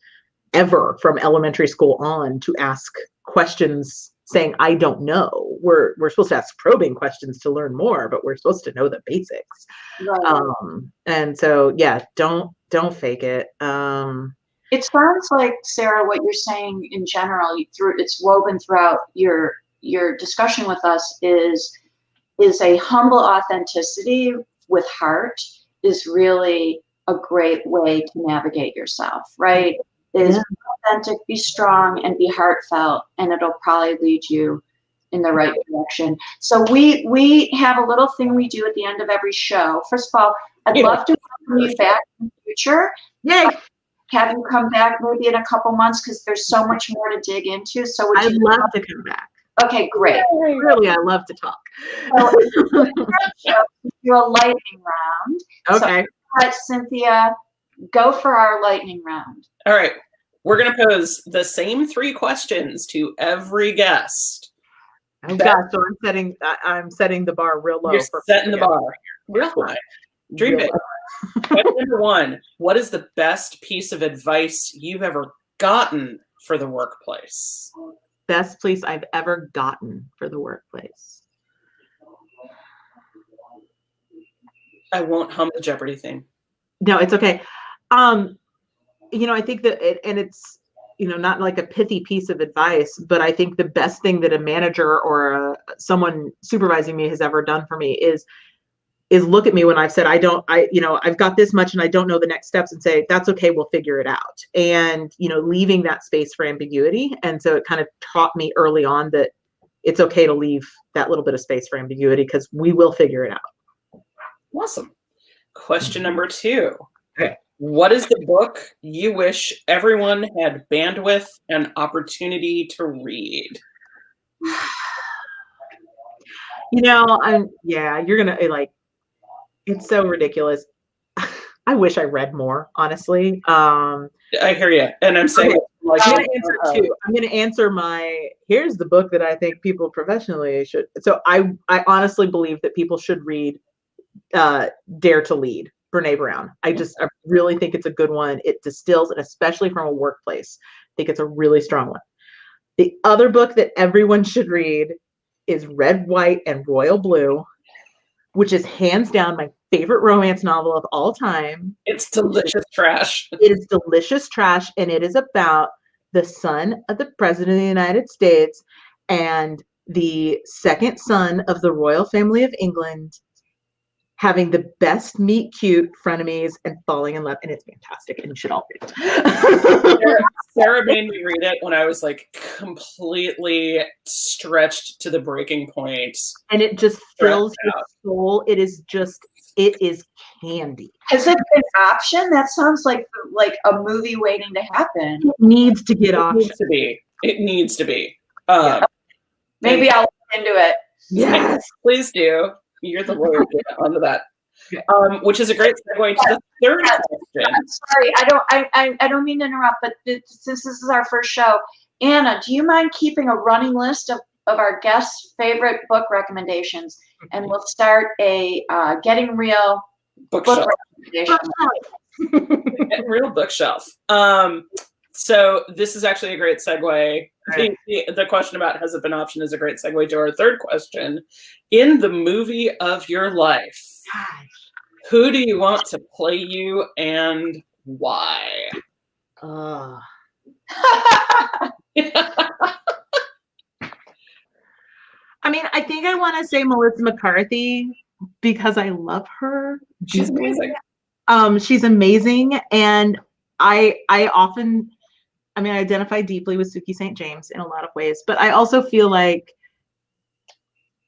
S4: ever from elementary school on to ask questions saying, I don't know. We're supposed to ask probing questions to learn more, but we're supposed to know the basics.
S1: Right.
S4: And so, yeah, don't fake it.
S1: It sounds like, Sarah, what you're saying in general, it's woven throughout your discussion with us is a humble authenticity with heart is really a great way to navigate yourself, right? Is authentic, be strong, and be heartfelt, and it'll probably lead you in the right direction. So we have a little thing we do at the end of every show. First of all, I'd love to welcome you back in the future.
S4: Yay!
S1: Have you come back maybe in a couple months because there's so much more to dig into. So
S4: I'd love to come back.
S1: Okay, great.
S4: Really, I love to talk.
S1: So do a lightning round.
S4: Okay.
S1: So let Cynthia go for our lightning round.
S2: All right. We're going to pose the same 3 questions to every guest.
S4: Oh gosh, so I'm setting the bar real low.
S2: You're setting the bar real high. Dream big. Question number 1, what is the best piece of advice you've ever gotten for the workplace?
S4: Best place I've ever gotten for the workplace.
S2: I won't hum the Jeopardy theme.
S4: No, it's okay. You know, I think that it's, you know, not like a pithy piece of advice, but I think the best thing that a manager or someone supervising me has ever done for me is look at me when I've said, you know, I've got this much and I don't know the next steps, and say, that's okay, we'll figure it out. And, you know, leaving that space for ambiguity. And so it kind of taught me early on that it's okay to leave that little bit of space for ambiguity because we will figure it out.
S2: Awesome. Question number 2.
S4: Okay.
S2: What is the book you wish everyone had bandwidth and opportunity to read?
S4: You know, you're going to like, it's so ridiculous. I wish I read more, honestly.
S2: I hear you. And I'm saying, like,
S4: I'm going to answer 2. I'm going to answer here's the book that I think people professionally should. So I honestly believe that people should read Dare to Lead, Brene Brown. I really think it's a good one. It distills, and especially from a workplace, I think it's a really strong one. The other book that everyone should read is Red, White, and Royal Blue, which is hands down my favorite romance novel of all time.
S2: It's delicious trash.
S4: It is delicious trash, and it is about the son of the President of the United States and the second son of the royal family of England having the best meet cute frenemies and falling in love, and it's fantastic, and you should all read it.
S2: Sarah made me read it when I was like completely stretched to the breaking point.
S4: And it just fills your soul. It is candy.
S1: Has it been option? That sounds like a movie waiting to happen.
S4: It needs to get option.
S2: It needs to be.
S1: Maybe I'll look into it.
S4: Yes.
S2: Please do. You're the lawyer. Get onto that. Which is a great segue to the third question.
S1: I'm sorry, I don't mean to interrupt, but since this is our first show, Anna, do you mind keeping a running list of our guests' favorite book recommendations? And we'll start a Getting Real book recommendation.
S2: Getting Real bookshelf. So this is actually a great segue. The question about has it been option is a great segue to our third question. In the movie of your life, who do you want to play you and why?
S4: I mean, I think I want to say Melissa McCarthy because I love her.
S2: She's amazing.
S4: She's amazing, and I often, I mean, I identify deeply with Suki St. James in a lot of ways, but I also feel like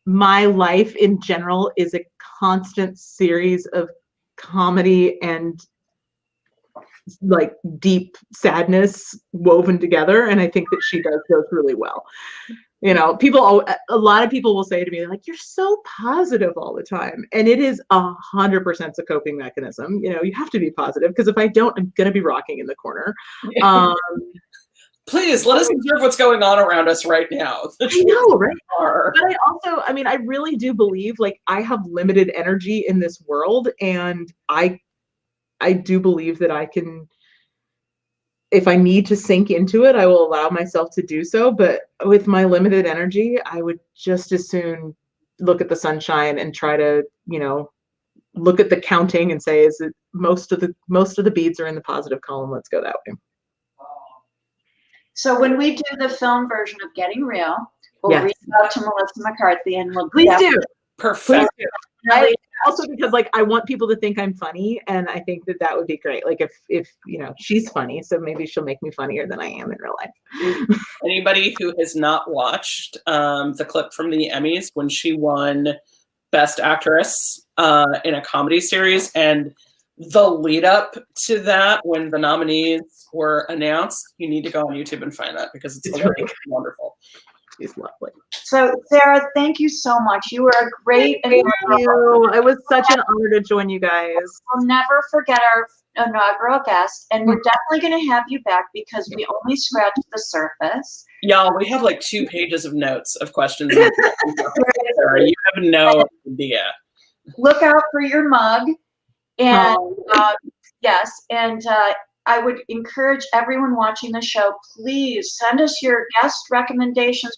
S4: my life in general is a constant series of comedy and like deep sadness woven together, and I think that she does those really well. You know, a lot of people will say to me, like, you're so positive all the time, and it is 100% a coping mechanism. You know, you have to be positive, because if I don't, I'm gonna be rocking in the corner.
S2: Please let us observe what's going on around us right now.
S4: I know, right? But I also, I mean, I really do believe, like, I have limited energy in this world, and I do believe that I can, if I need to sink into it, I will allow myself to do so. But with my limited energy, I would just as soon look at the sunshine and try to, you know, look at the counting and say, is it most of the beads are in the positive column? Let's go that way.
S1: So when we do the film version of Getting Real, we'll reach out to Melissa McCarthy and we'll
S4: please do.
S2: Perfect.
S4: Also, because like I want people to think I'm funny, and I think that would be great. Like if you know, she's funny, so maybe she'll make me funnier than I am in real life.
S2: Anybody who has not watched the clip from the Emmys when she won Best Actress in a comedy series, and the lead up to that when the nominees were announced, you need to go on YouTube and find that, because it's really wonderful.
S4: She's lovely.
S1: So Sarah, thank you so much. You were a great.
S4: Thank you. It was such an honor to join you guys.
S1: We'll never forget our inaugural guest, and we're definitely going to have you back, because we only scratched the surface.
S2: Y'all, we have like 2 pages of notes of questions. Sarah, you have no idea.
S1: Look out for your mug. And yes, and I would encourage everyone watching the show, please send us your guest recommendations.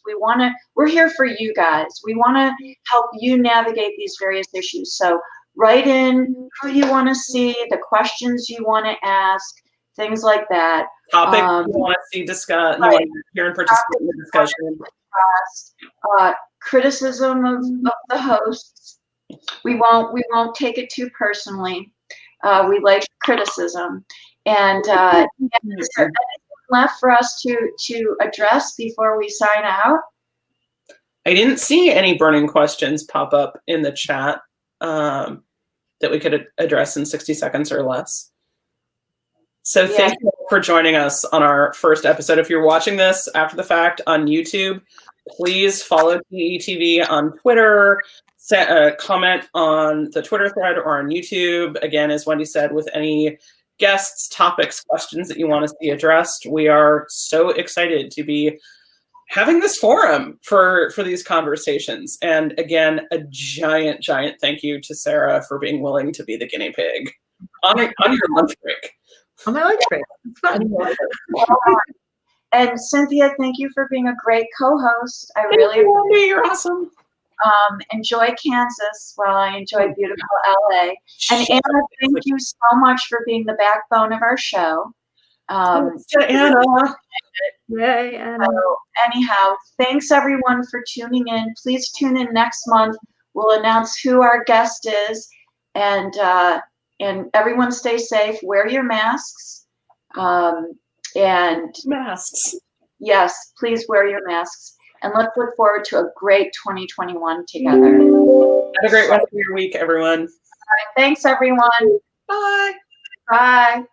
S1: We're here for you guys. We want to help you navigate these various issues. So write in who you want to see, the questions you want to ask, things like that.
S2: Topic you want to see discussed, you want to hear and participate in the discussion.
S1: Criticism of the hosts. We won't take it too personally. We like criticism. And is there anything left for us to address before we sign out?
S2: I didn't see any burning questions pop up in the chat that we could address in 60 seconds or less. So thank you for joining us on our first episode. If you're watching this after the fact on YouTube, please follow PETV on Twitter, comment on the Twitter thread or on YouTube. Again, as Wendy said, with any guests, topics, questions that you want to see addressed. We are so excited to be having this forum for these conversations. And again, a giant thank you to Sarah for being willing to be the guinea pig on your lunch break.
S4: On my lunch break. It's fun.
S1: And Cynthia, thank you for being a great co-host. I really appreciate it.
S2: You're awesome.
S1: Enjoy Kansas while I enjoy beautiful LA. And Anna, thank you so much for being the backbone of our show.
S2: Anna.
S4: Yay, Anna.
S1: So anyhow, thanks everyone for tuning in. Please tune in next month. We'll announce who our guest is, and everyone stay safe. Wear your masks. And
S2: masks.
S1: Yes, please wear your masks. And let's look forward to a great 2021 together.
S2: Have a great rest of your week, everyone.
S1: All right, thanks, everyone.
S2: Bye.
S1: Bye.